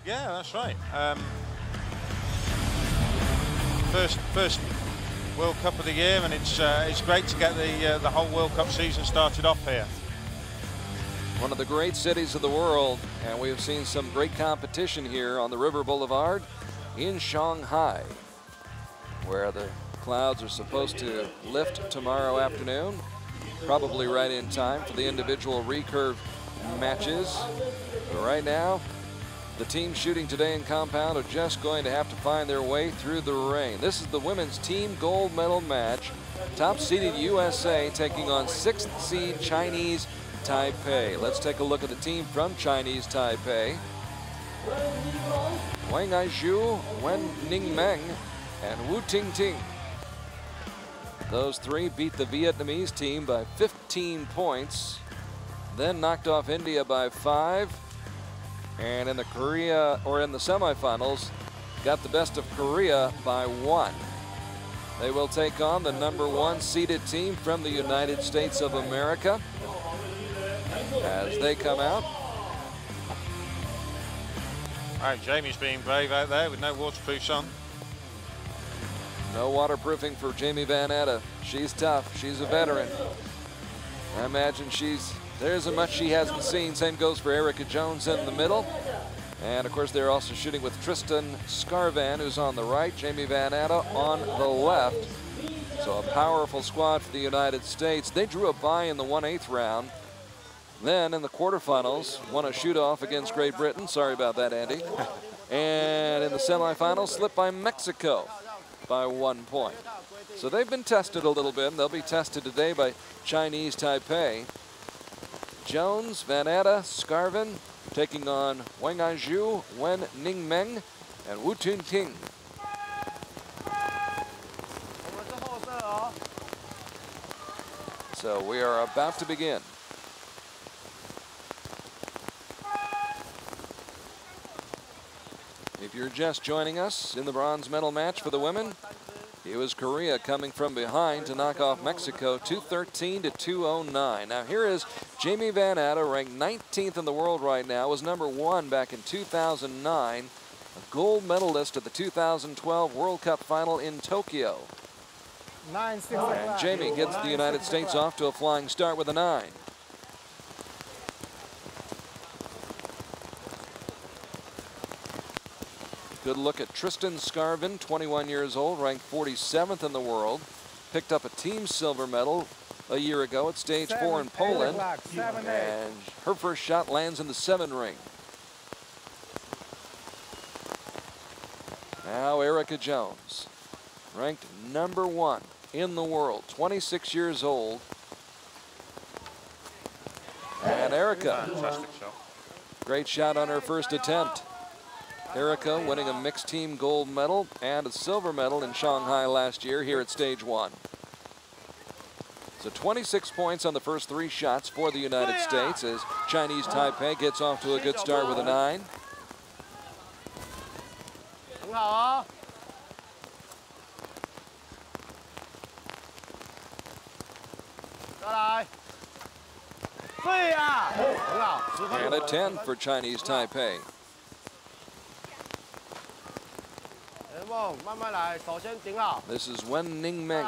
Yeah, that's right. First World Cup of the year, and it's great to get the whole World Cup season started off here. One of the great cities of the world, and we have seen some great competition here on the River Boulevard in Shanghai, where the clouds are supposed to lift tomorrow afternoon, probably right in time for the individual recurve matches. But right now, the teams shooting today in compound are just going to have to find their way through the rain. This is the women's team gold medal match. Top seeded USA taking on 6th seed Chinese Taipei. Let's take a look at the team from Chinese Taipei. I-Jou, Ning-Meng, and Ting-Ting. Those three beat the Vietnamese team by 15 points, then knocked off India by 5, and in the semifinals, got the best of Korea by 1. They will take on the #1 seeded team from the United States of America as they come out. All right, Jamie's being brave out there with no waterproofs on. No waterproofing for Jamie Van Natta. She's tough. She's a veteran. I imagine there isn't much she hasn't seen. Same goes for Erika Jones in the middle. And of course, they're also shooting with Tristan SKARVAN, who's on the right, Jamie Van Natta on the left. So a powerful squad for the United States. They drew a bye in the 1/8 round. Then in the quarterfinals, won a shoot-off against Great Britain. Sorry about that, Andy. And in the semifinals, slipped by Mexico by 1 point. So they've been tested a little bit, and they'll be tested today by Chinese Taipei. Jones, Van Natta, SKARVAN taking on I-Jou, Ning-Meng, and Ting-Ting. So we are about to begin. If you're just joining us in the bronze medal match for the women, it was Korea coming from behind to knock off Mexico 213 to 209. Now here is Jamie Van Natta, ranked 19th in the world right now, was #1 back in 2009, a gold medalist at the 2012 World Cup final in Tokyo. And Jamie gets the United States off to a flying start with a 9. Good look at Tristan SKARVAN, 21 years old, ranked 47th in the world. Picked up a team silver medal a year ago at stage 4 in Poland. And her first shot lands in the 7 ring. Now Erika Jones, ranked #1 in the world, 26 years old. And Erika, Fantastic shot. Great shot on her first attempt. Erika winning a mixed team gold medal and a silver medal in Shanghai last year here at stage 1. So 26 points on the first 3 shots for the United States as Chinese Taipei gets off to a good start with a 9. And a 10 for Chinese Taipei. This is Ning-Meng,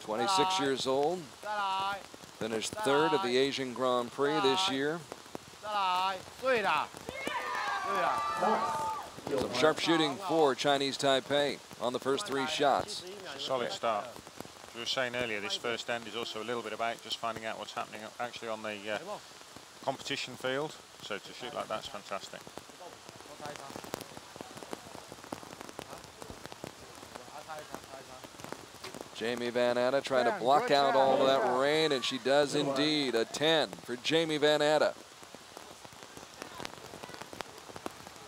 26 years old, finished 3rd at the Asian Grand Prix this year. Some sharp shooting for Chinese Taipei on the first 3 shots. It's a solid start. As we were saying earlier, this first end is also a little bit about just finding out what's happening actually on the competition field. So to shoot like that's fantastic. Jamie Van Natta trying to block out all of that rain, and she does indeed. A 10 for Jamie Van Natta,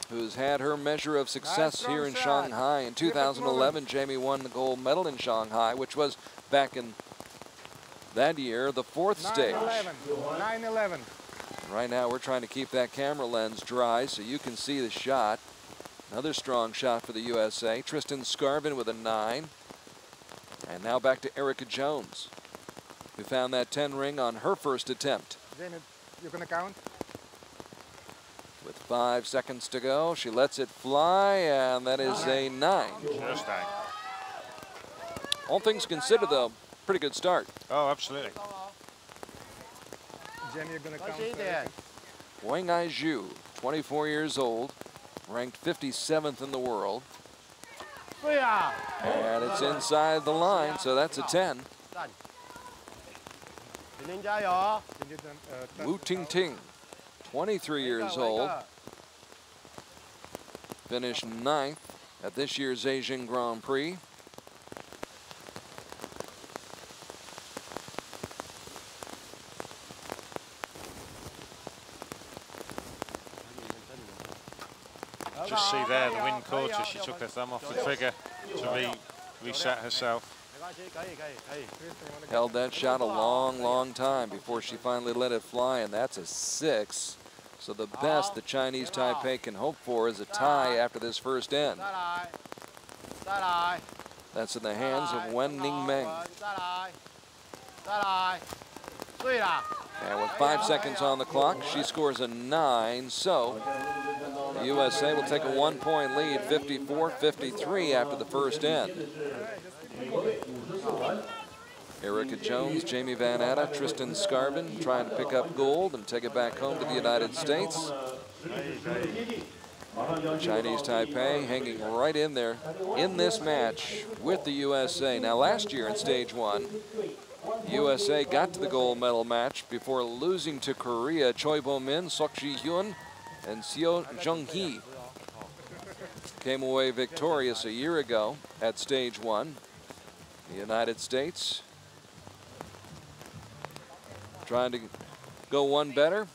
who's had her measure of success here in Shanghai. In 2011, Jamie won the gold medal in Shanghai, which was back in that year, the 4th stage. 9-11. Right now, we're trying to keep that camera lens dry so you can see the shot. Another strong shot for the USA. Tristan SKARVAN with a 9. And now back to Erika Jones, who found that 10 ring on her first attempt. Jamie, you're going to count? With 5 seconds to go. She lets it fly, and that is a 9. Just 9. All things considered, though, pretty good start. Oh, absolutely. Jenny, you're going to count. Huang I-Jou, 24 years old, ranked 57th in the world. And it's inside the line, so that's a 10. Ting-Ting, 23 years old, finished 9th at this year's Asian Grand Prix. Just see there the wind caught her. She took her thumb off the trigger to reset herself. Held that shot a long, long time before she finally let it fly, and that's a 6. So the best the Chinese Taipei can hope for is a tie after this first end. That's in the hands of Ning-Meng. And with 5 seconds on the clock, she scores a 9. So the USA will take a 1-point lead, 54-53 after the first end. Erika Jones, Jamie Van Atta, Tristan SKARVAN trying to pick up gold and take it back home to the United States. Chinese Taipei hanging right in there in this match with the USA. Now last year in stage 1, USA got to the gold medal match before losing to Korea. Choi Bo-min, Sok Ji-hyun, and Seo Jung-hee came away victorious a year ago at stage 1. The United States trying to go one better.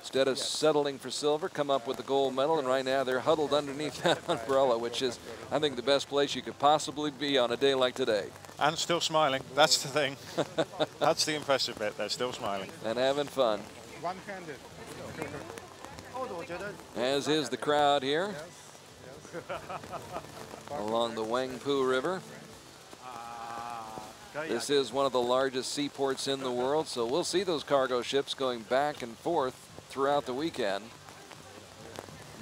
Instead of settling for silver, come up with the gold medal, and right now they're huddled underneath that umbrella, which is, I think, the best place you could possibly be on a day like today. And still smiling. That's the thing. That's the impressive bit. They're still smiling. And having fun. One-handed. As is the crowd here along the Huangpu River. This is one of the largest seaports in the world, so we'll see those cargo ships going back and forth throughout the weekend.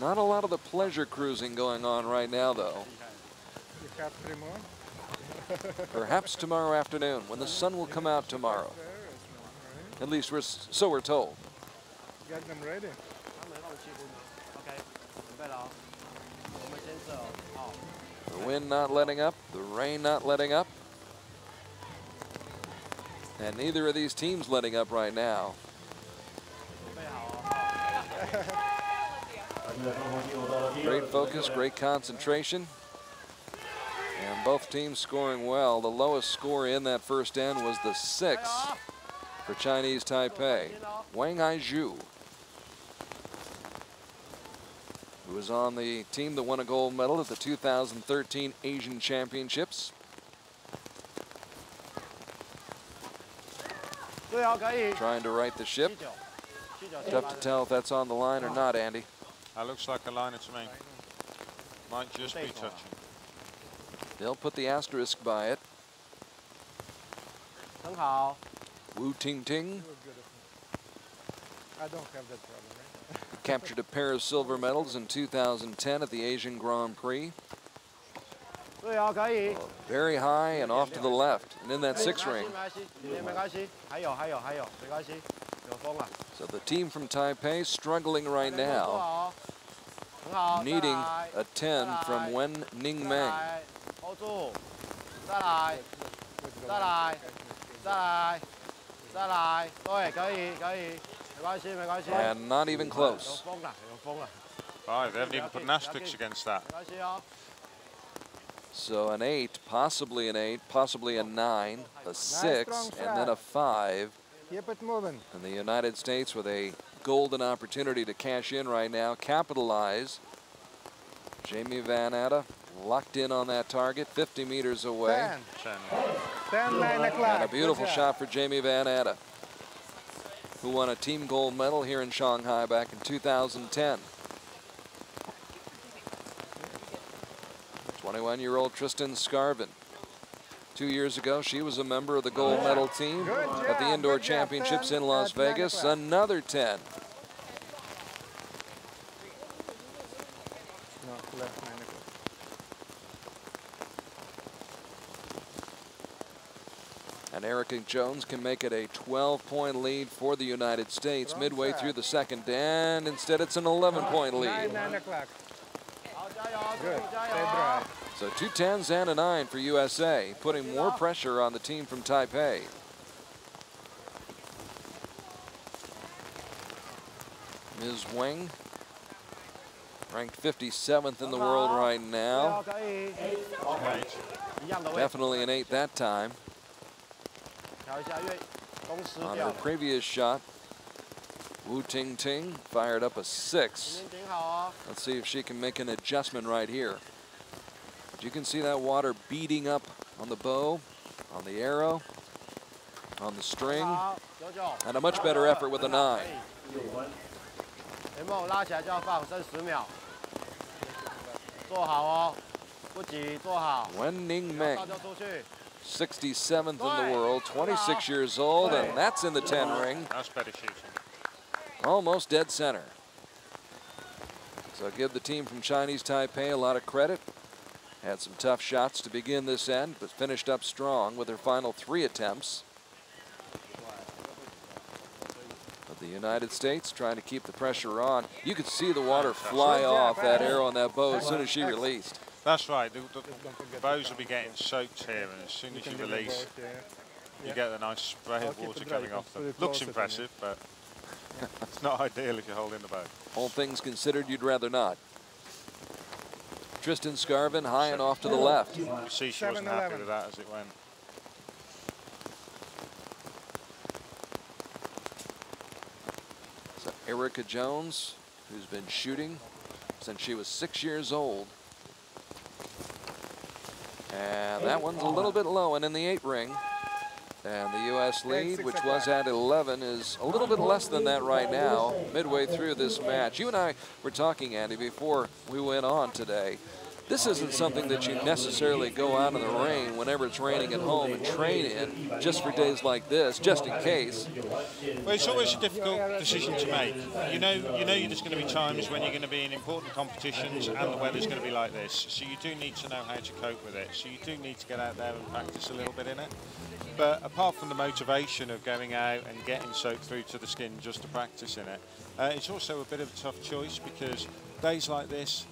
Not a lot of the pleasure cruising going on right now, though. You have 3 more? Perhaps tomorrow afternoon, when the sun will come out tomorrow. At least so we're told. Get them ready. The wind not letting up, the rain not letting up. And neither of these teams letting up right now. Great focus, great concentration. And both teams scoring well. The lowest score in that first end was the 6 for Chinese Taipei. Huang I-Jou, who was on the team that won a gold medal at the 2013 Asian Championships. Trying to right the ship. Tough to tell if that's on the line or not, Andy. That looks like a liner to me. Might just be touching. They'll put the asterisk by it. Ting-Ting I don't have that problem. captured a pair of silver medals in 2010 at the Asian Grand Prix. Very high and off to the left, and in that 6 ring. So the team from Taipei struggling right now, needing a 10 from Ning-Meng. And not even close. Oh, they haven't even put an asterisk against that. So an 8, possibly an 8, possibly a 9, a 6, and then a 5. Keep it moving. And the United States with a golden opportunity to cash in right now, capitalize. Jamie Van Atta locked in on that target, 50 meters away. 10, 9 o'clock. And a beautiful shot for Jamie Van Atta, who won a team gold medal here in Shanghai back in 2010. 21-year-old Tristan SKARVAN. 2 years ago, she was a member of the gold medal team at the Indoor Championships in Las Vegas. Another 10. No, left 9 o'clock. And Erika Jones can make it a 12-point lead for the United States midway through the second, and instead it's an 11-point lead. 9 o'clock. Good. Stay dry. So 2 10s and a 9 for USA, putting more pressure on the team from Taipei. Ms. Wang, ranked 57th in the world right now. Definitely an 8 that time. On her previous shot, Ting-Ting fired up a 6. Let's see if she can make an adjustment right here. But you can see that water beating up on the bow, on the arrow, on the string, and a much better effort with a 9. Wen Ning-Meng, 67th in the world, 26 years old, and that's in the 10 ring. That's better shooting. Almost dead center. So give the team from Chinese Taipei a lot of credit. Had some tough shots to begin this end, but finished up strong with her final 3 attempts. But the United States trying to keep the pressure on. You could see the water fly off that arrow on that bow as soon as she released. That's right. The bows will be getting soaked here, and as soon as you release, you get a nice spray of water coming off them. Looks impressive, but it's not ideal if you're holding the bow. All things considered, you'd rather not. Tristan SKARVAN high and off to the left. You see she wasn't happy with that as it went. So Erika Jones, who's been shooting since she was 6 years old. And that one's a little bit low and in the 8 ring. And the U.S. lead, which was at 11, is a little bit less than that right now, midway through this match. You and I were talking, Andy, before we went on today. This isn't something that you necessarily go out in the rain whenever it's raining at home and train in just for days like this, just in case. Well, it's always a difficult decision to make. You know there's going to be times when you're going to be in important competitions and the weather's going to be like this. So you do need to know how to cope with it. So you do need to get out there and practice a little bit in it. But apart from the motivation of going out and getting soaked through to the skin just to practice in it, it's also a bit of a tough choice because days like this,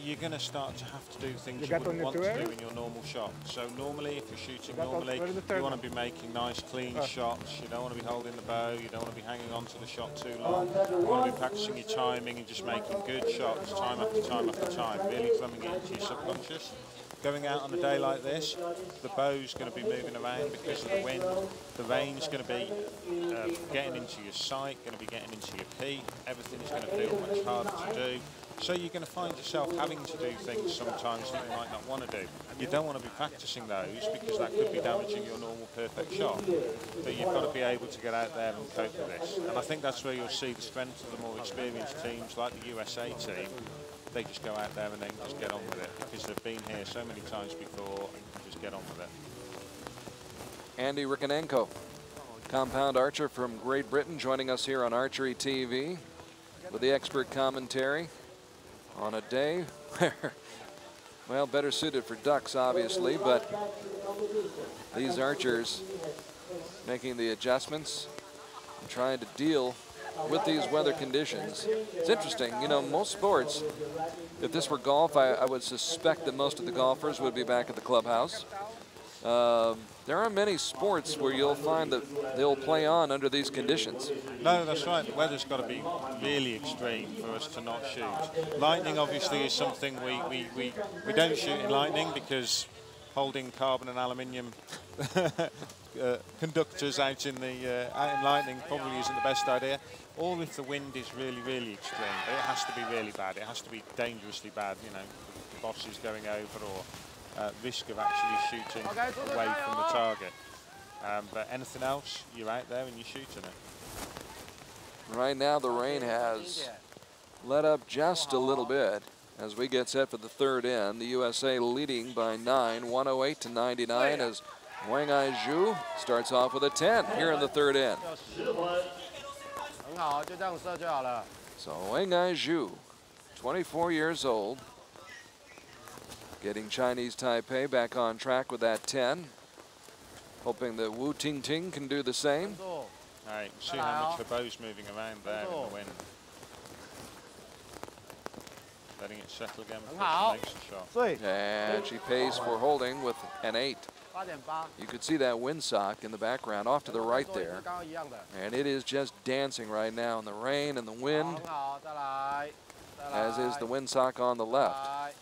you're going to start to have to do things you wouldn't want to do in your normal shot. So normally, if you're shooting normally, you want to be making nice, clean shots. You don't want to be holding the bow. You don't want to be hanging on to the shot too long. You want to be practicing your timing and just making good shots time after time after time, really thumbing it into your subconscious. Going out on a day like this, the bow's going to be moving around because of the wind. The rain's going to be getting into your sight, going to be getting into your pea. Everything is going to feel much harder to do. So you're going to find yourself having to do things sometimes that you might not want to do. You don't want to be practicing those because that could be damaging your normal perfect shot. But you've got to be able to get out there and cope with this. And I think that's where you'll see the strength of the more experienced teams like the USA team. They just go out there and then just get on with it because they've been here so many times before and can just get on with it. Andy Rikonenko, compound archer from Great Britain, joining us here on Archery TV with the expert commentary on a day where, well, better suited for ducks, obviously, but these archers making the adjustments and trying to deal with these weather conditions. It's interesting, you know, most sports, if this were golf, I would suspect that most of the golfers would be back at the clubhouse. There aren't many sports where you'll find that they'll play on under these conditions. No, that's right. The weather's got to be really extreme for us to not shoot. Lightning, obviously, is something we don't shoot in lightning because holding carbon and aluminium conductors out in lightning probably isn't the best idea. Or if the wind is really, really extreme, but it has to be really bad. It has to be dangerously bad. You know, the boss is going over or risk of actually shooting away from the target. But anything else, you're out there and you're shooting it. Right now, the rain has let up just a little bit as we get set for the third end. The USA leading by 9, 108 to 99 as Huang I-Jou starts off with a 10 here in the third end. So Huang I-Jou, 24 years old, Getting Chinese Taipei back on track with that 10. Hoping that Wu Ting-Ting can do the same. All right, see how much her bow's moving around there in the wind. Letting it settle again before she makes the shot. And she pays for holding with an 8. You could see that windsock in the background off to the right there. And it is just dancing right now in the rain and the wind, as is the windsock on the left.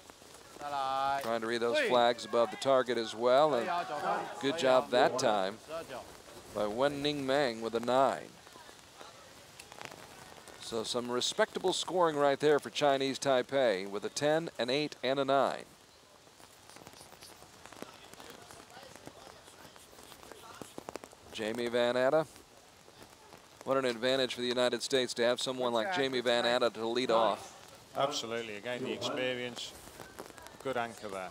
Trying to read those flags above the target as well. And good job that time by Ning-Meng with a 9. So some respectable scoring right there for Chinese Taipei with a 10, an 8, and a 9. Jamie Van Natta. What an advantage for the United States to have someone like Jamie Van Natta to lead off. Absolutely. Again, the experience. Good anchor there.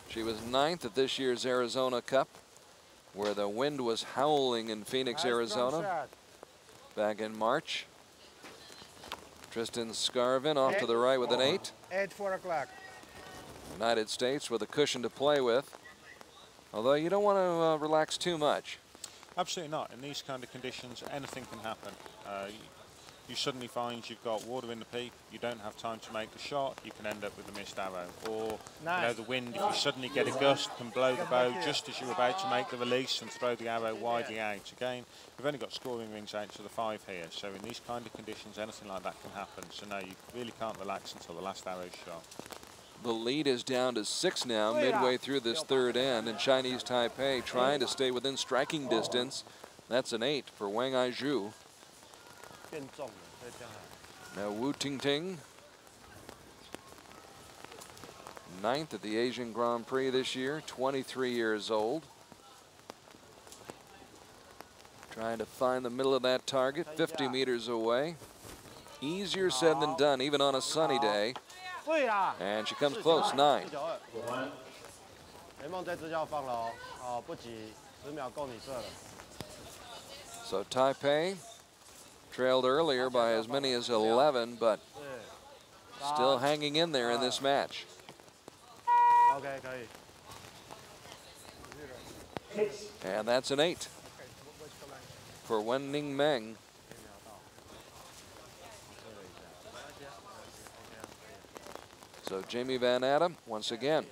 She was 9th at this year's Arizona Cup, where the wind was howling in Phoenix, Arizona, back in March. Tristan SKARVAN off to the right with an 8. 4 o'clock. United States with a cushion to play with, although you don't want to relax too much. Absolutely not. In these kind of conditions, anything can happen. You suddenly find you've got water in the peak, you don't have time to make the shot, you can end up with a missed arrow. Or you know, the wind, if you suddenly get a gust, can blow the bow just as you're about to make the release and throw the arrow widely out. Again, we've only got scoring rings out to the 5 here, so in these kind of conditions, anything like that can happen. So no, you really can't relax until the last arrow's shot. The lead is down to 6 now, midway through this third end, and Chinese Taipei trying to stay within striking distance. That's an 8 for I-Jou. Now Wu Ting-Ting, 9th at the Asian Grand Prix this year, 23 years old. Trying to find the middle of that target, 50 meters away. Easier said than done, even on a sunny day. And she comes close, 9. So Taipei trailed earlier by as many as 11, but still hanging in there in this match. And that's an 8 for Ning-Meng. So Jamie Van Natta once again.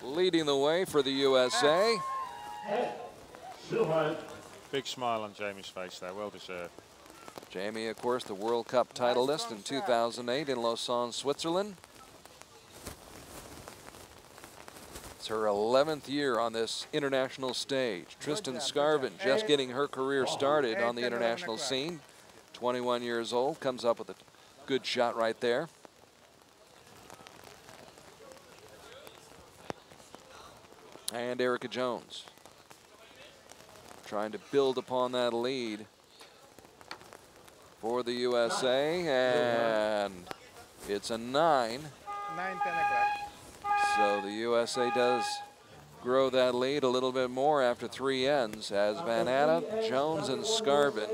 Leading the way for the USA. Big smile on Jamie's face there, well deserved. Jamie, of course, the World Cup titleist in 2008 in Lausanne, Switzerland. It's her 11th year on this international stage. Tristan SKARVAN just getting her career started on the international scene. 21 years old, comes up with a good shot right there. And Erika Jones trying to build upon that lead for the USA, and it's a 9. 9, 10 o'clock. So the USA does grow that lead a little bit more after 3 ends as Van Natta, Jones, and SKARVAN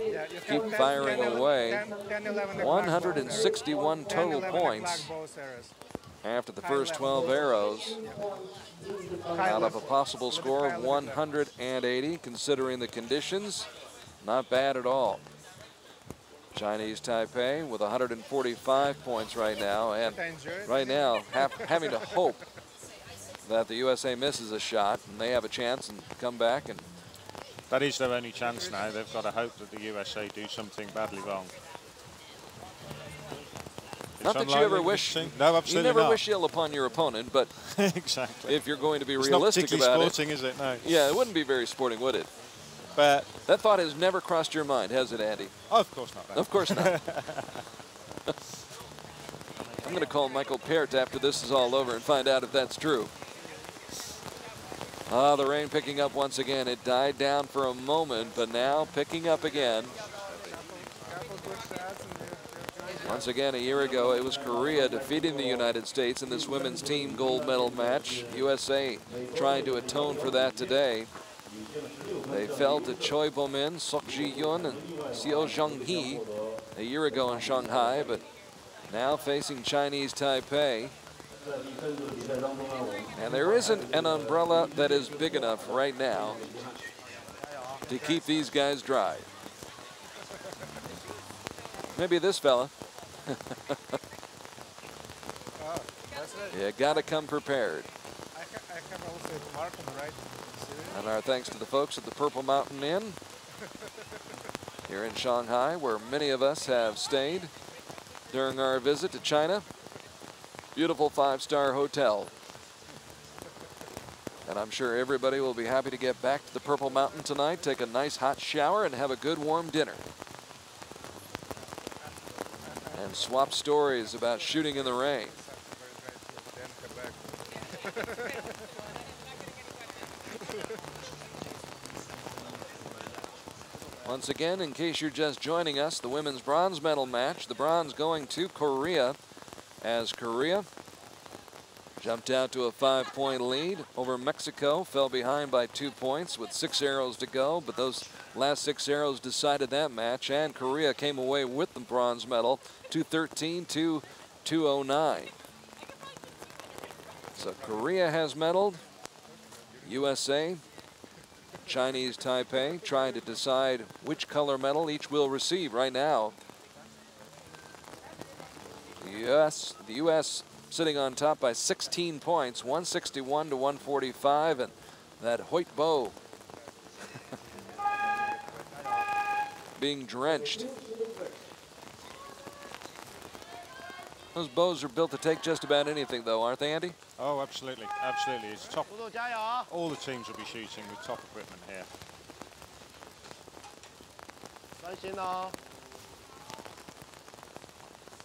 keep firing away. 161 total points after the first 12 arrows out of a possible score of 180, considering the conditions. Not bad at all. Chinese Taipei with 145 points right now, and right now having to hope that the USA misses a shot and they have a chance and come back. And that is their only chance now. They've got to hope that the USA do something badly wrong. Not that you ever wish, no, absolutely you never not. wish ill upon your opponent, but exactly. If you're going to be it's realistic not particularly about sporting, is it? No. Yeah, it wouldn't be very sporting, would it? But that thought has never crossed your mind, has it, Andy? Oh, of course not. Of course not. I'm going to call Michael Peart after this is all over and find out if that's true. Ah, the rain picking up once again. It died down for a moment, but now picking up again. Once again, a year ago, it was Korea defeating the United States in this women's team gold medal match. USA trying to atone for that today. They fell to Choi Bo-min, Sok Ji-yoon, and Seo Jung-hee a year ago in Shanghai, but now facing Chinese Taipei. And there isn't an umbrella that is big enough right now to keep these guys dry. Maybe this fella. You got to come prepared. I have also a mark on the right. And our thanks to the folks at the Purple Mountain Inn here in Shanghai, where many of us have stayed during our visit to China. Beautiful 5-star hotel. And I'm sure everybody will be happy to get back to the Purple Mountain tonight, take a nice hot shower, and have a good warm dinner. And swap stories about shooting in the rain. Once again, in case you're just joining us, the women's bronze medal match, the bronze going to Korea, as Korea jumped out to a 5-point lead over Mexico, fell behind by 2 points with 6 arrows to go, but those last 6 arrows decided that match, and Korea came away with the bronze medal, 213 to 209. So Korea has medaled. USA, Chinese Taipei trying to decide which color medal each will receive right now. The U.S. sitting on top by 16 points, 161 to 145, and that Hoyt bow being drenched. Those bows are built to take just about anything, though, aren't they, Andy? Oh, absolutely, absolutely. It's top. All the teams will be shooting with top equipment here.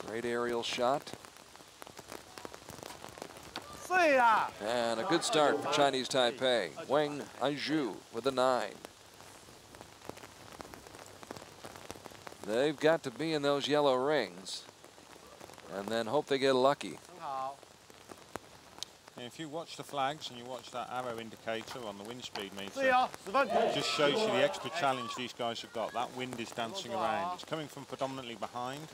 Great aerial shot. And a good start for Chinese Taipei. HUANG I-Jou with a 9. They've got to be in those yellow rings and then hope they get lucky. And if you watch the flags and you watch that arrow indicator on the wind speed meter, it just shows you the extra challenge these guys have got. That wind is dancing around. It's coming from predominantly behind,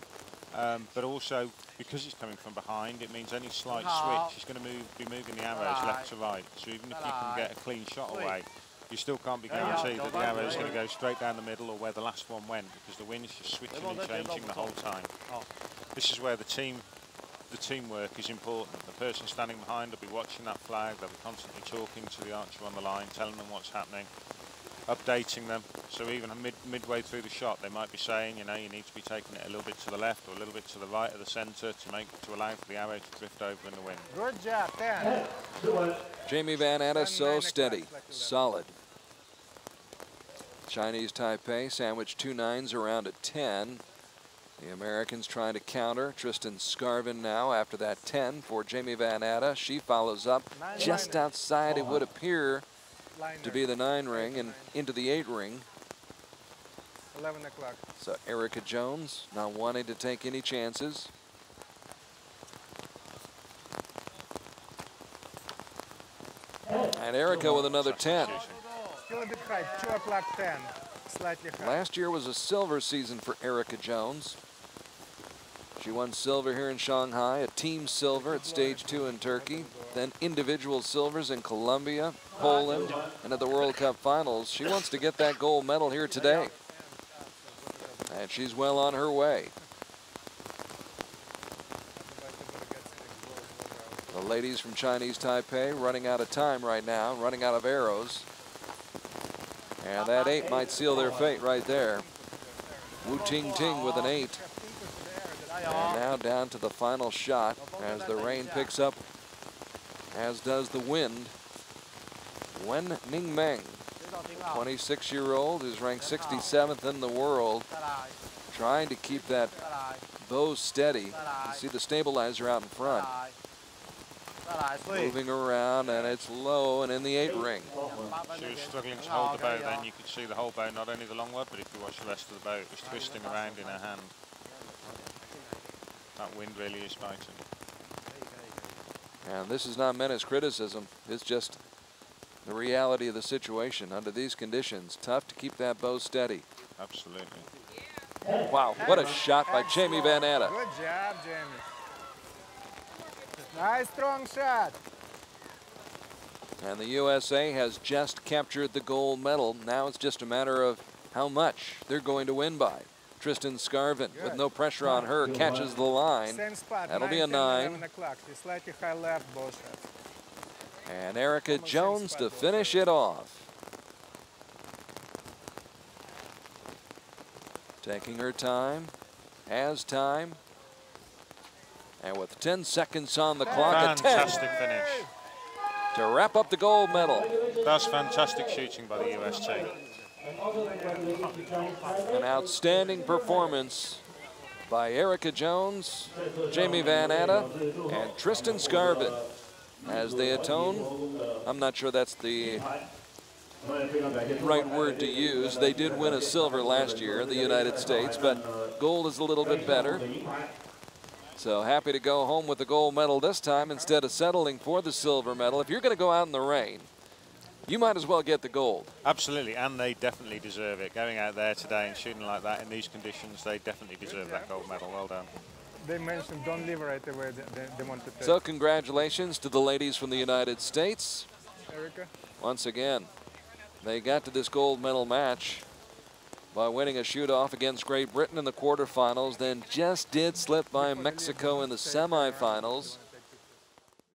but also because it's coming from behind, it means any slight switch is going to be moving the arrows left to right. So even if you can get a clean shot away, you still can't be guaranteed that the arrow is going to go straight down the middle or where the last one went, because the wind is just switching and changing the whole time. This is where the teamwork is important. The person standing behind will be watching that flag. They'll be constantly talking to the archer on the line, telling them what's happening, updating them. So even midway through the shot, they might be saying, you know, you need to be taking it a little bit to the left or a little bit to the right of the center to allow for the arrow to drift over in the wind. Good job, 10. Jamie Van Atta, so steady, solid. Chinese Taipei sandwiched 2 9s around a 10. The Americans trying to counter. Tristan SKARVAN now after that 10 for Jamie Van Atta. She follows up just outside, it would appear to be the 9 ring and into the 8 ring. 11 o'clock. So Erika Jones not wanting to take any chances. And Erika with another 10. Still a bit high, 2 o'clock 10. Slightly high. Last year was a silver season for Erika Jones. She won silver here in Shanghai, a team silver at stage 2 in Turkey, then individual silvers in Colombia, Poland, and at the World Cup finals. She wants to get that gold medal here today. And she's well on her way. The ladies from Chinese Taipei running out of time right now, running out of arrows. And that 8 might seal their fate right there. Ting-Ting with an 8. And now down to the final shot as the rain picks up, as does the wind. When Ning-Meng, 26-year-old, who's ranked 67th in the world, trying to keep that bow steady. You see the stabilizer out in front. Moving around, and it's low and in the 8 ring. She was struggling to hold the bow then. You could see the whole bow, not only the long one, but if you watch the rest of the bow, it was twisting around in her hand. That wind really is fighting. And this is not meant as criticism. It's just the reality of the situation. Under these conditions, tough to keep that bow steady. Absolutely. Wow, what a shot by Jamie Van Natta. Good job, Jamie. Nice strong shot. And the USA has just captured the gold medal. Now it's just a matter of how much they're going to win by. Tristan SKARVAN, with no pressure on her, catches the line. Same spot. That'll be a 9, 10, 9. 11 o'clock. She's slightly high left, both shots. And Erika Jones to finish it off. Taking her time, has time. And with 10 seconds on the clock, a 10 Fantastic finish. to wrap up the gold medal. That's fantastic shooting by the US team. An outstanding performance by Erika Jones, Jamie Van Natta, and Tristan SKARVAN as they atone. I'm not sure that's the right word to use. They did win a silver last year in the United States, but gold is a little bit better. So happy to go home with the gold medal this time instead of settling for the silver medal. If you're going to go out in the rain, you might as well get the gold. Absolutely, and they definitely deserve it. Going out there today and shooting like that in these conditions, they definitely deserve that gold medal. Well done. They mentioned don't leave right away. They want to take. So congratulations to the ladies from the United States. Erika. Once again, they got to this gold medal match by winning a shoot-off against Great Britain in the quarterfinals, then just did slip by Mexico in the semifinals.